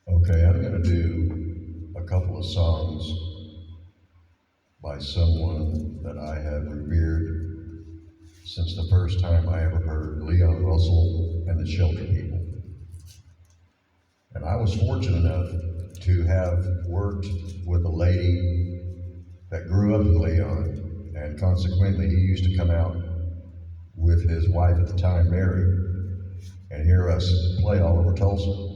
Okay, I'm going to do a couple of songs by someone that I have revered since the first time I ever heard Leon Russell and the Shelter People. And I was fortunate enough to have worked with a lady that grew up with Leon, and consequently he used to come out with his wife at the time, Mary, and hear us play all over Tulsa.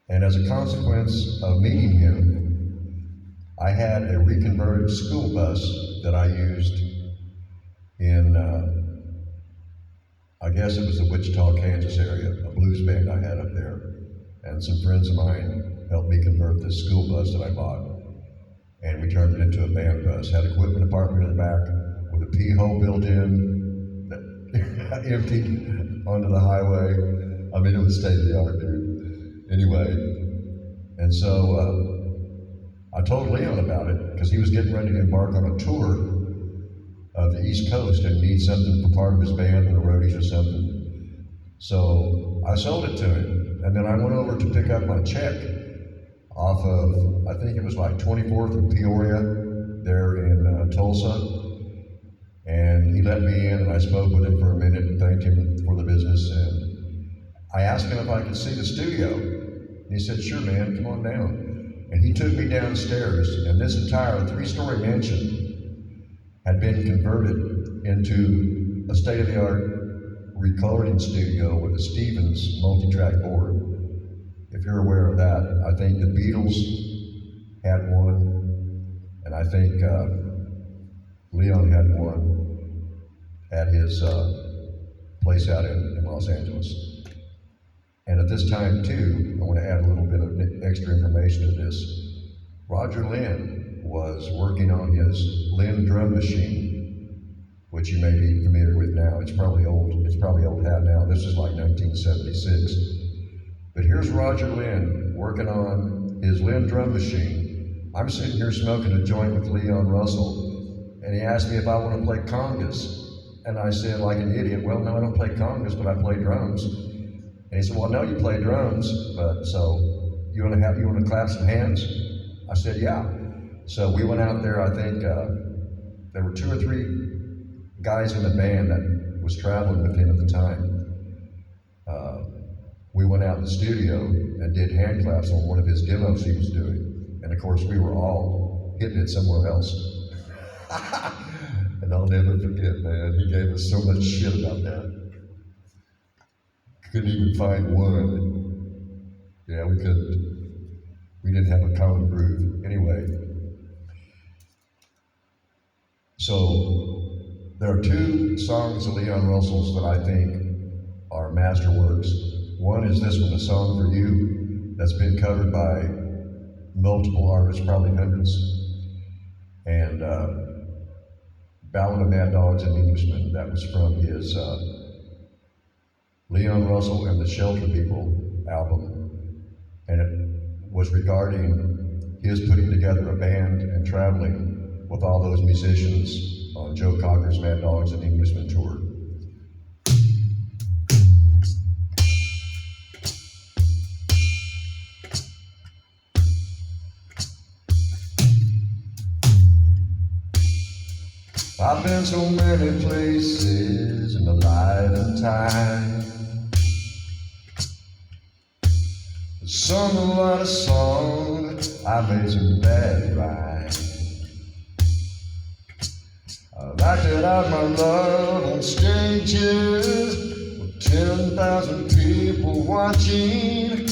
And as a consequence of meeting him, I had a reconverted school bus that I used in, I guess it was the Wichita, Kansas area, a blues band I had up there. And some friends of mine helped me convert this school bus that I bought. And we turned it into a band bus. Had equipment apartment in the back with a P-hole built in that emptied onto the highway. I mean, it was state of the art, dude. Anyway, and so I told Leon about it because he was getting ready to embark on a tour of the East Coast and need something for part of his band or the roadies or something. So I sold it to him, and then I went over to pick up my check off of, I think it was like 24th and Peoria there in Tulsa. And he let me in, and I spoke with him for a minute and thanked him for the business. And I asked him if I could see the studio. And he said, sure, man, come on down. And he took me downstairs, and this entire 3-story mansion had been converted into a state-of-the-art recording studio with a Stevens multi-track board. If you're aware of that, I think the Beatles had one, and I think Leon had one at his place out in Los Angeles. And at this time, too, I want to add a little bit of extra information to this. Roger Lynn was working on his Lynn drum machine, which you may be familiar with now. It's probably old hat now. This is like 1976. But here's Roger Lynn working on his Lynn drum machine. I'm sitting here smoking a joint with Leon Russell, and he asked me if I want to play congas. And I said, like an idiot, well, no, I don't play congas, but I play drums. And he said, well, I know you play drums, but so you want to clap some hands? I said, yeah. So we went out there. I think there were 2 or 3 guys in the band that was traveling with him at the time. We went out in the studio and did hand claps on one of his demos he was doing. And of course, we were all hitting it somewhere else. And I'll never forget, man, he gave us so much shit about that. Couldn't even find one. Yeah, we couldn't. We didn't have a common groove. Anyway, so there are 2 songs of Leon Russell's that I think are masterworks. One is this one, A Song for You, that's been covered by multiple artists, probably hundreds. And Ballad of Mad Dogs and Englishmen, that was from his Leon Russell and the Shelter People album. And it was regarding his putting together a band and traveling with all those musicians on Joe Cocker's Mad Dogs and Englishmen tour. I've been so many places in my life and time. Sung a lot of songs, I made some bad rhymes. I've acted out my love on stages with 10,000 people watching.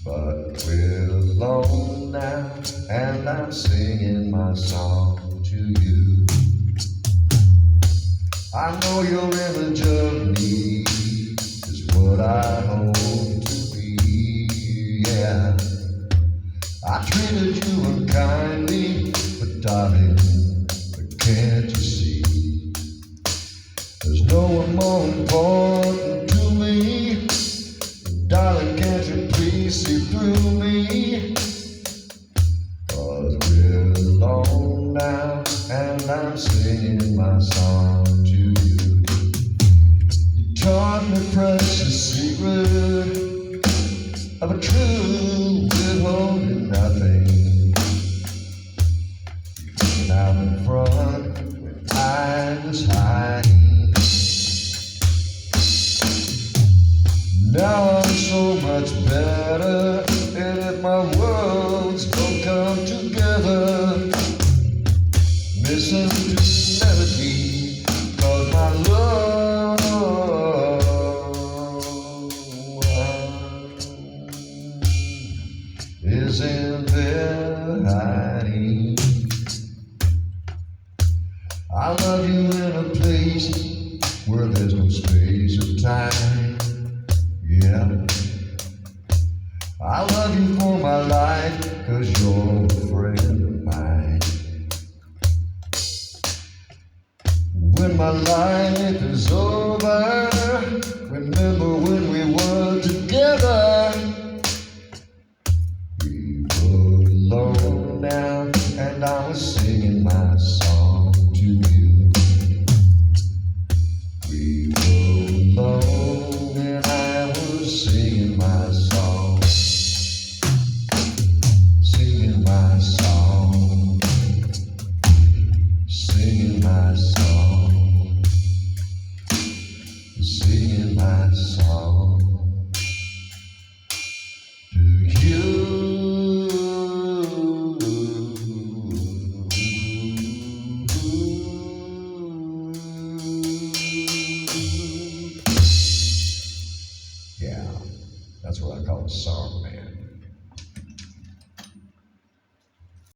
But we're alone now, and I'm singing my song to you. I know your image of me is what I hope to be, yeah. I treated you unkindly, but darling, can't you see? There's no one more important to me. Darling, can't you please see through me? 'Cause we're alone now, and I'm singing my song to you. You taught me precious secret of a true withholding nothing. Out in front when I was hiding. Now I'm so much better, and if my worlds don't come together, listen to the melody, 'cause my love is in there hiding. I love you in a place where there's no space or time. Yeah, I love you for my life, 'cause you're a friend of mine. When my life is over,